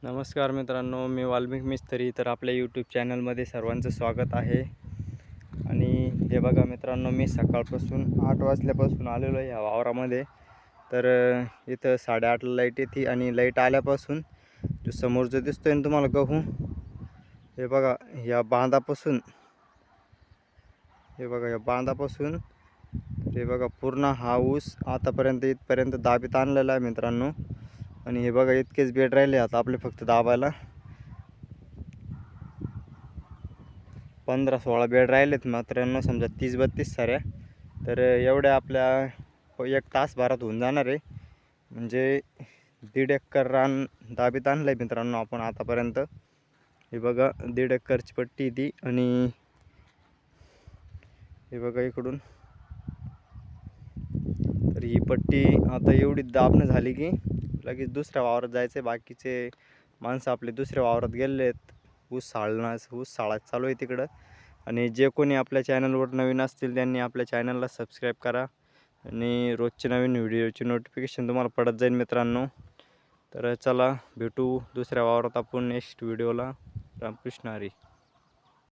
नमस्कार मित्रांनो, मी वाल्मिक मिस्त्री. तर आपल्या यूट्यूब चॅनलमध्ये सर्वांचं स्वागत आहे. आणि हे बघा मित्रांनो, मी सकाळपासून 8 वाजल्यापासून आलेलो आहे ह्या वावरामध्ये. तर इथं 8:30ला लाईट येते आणि लाईट आल्यापासून जो समोर जो दिसतोय ना तुम्हाला गहू, हे बघा या बांधापासून, हे बघा पूर्ण हा ऊस आतापर्यंत इथपर्यंत दाबीत आणलेला आहे मित्रांनो. आणि हे बघा इतकेच बेड राहिले आता आपले फक्त दाबायला. 15-16 बेड राहिलेत मित्रांनो, समजा 30-32 साऱ्या. तर एवढ्या आपल्या 1 तासभरात होऊन जाणार आहे. म्हणजे 1.5 एकर रान दाबीत आणलं आहे मित्रांनो आपण आतापर्यंत. हे बघा 1.5 एकरची पट्टी ती. आणि हे बघा इकडून, तर ही पट्टी आता एवढी दाबणं झाली की लगेच दुसऱ्या वावरात जायचं. बाकीचे माणसं आपले दुसऱ्या वावरात गेले आहेत. ऊस साळा चालू आहे तिकडं. आणि जे कोणी आपल्या चॅनलवर नवीन असतील त्यांनी आपल्या चॅनलला सबस्क्राईब करा आणि रोजचे नवीन व्हिडिओची नोटिफिकेशन तुम्हाला पडत जाईल मित्रांनो. तर चला भेटू दुसऱ्या वावरात आपण नेक्स्ट व्हिडिओला. रामकृष्ण हरी.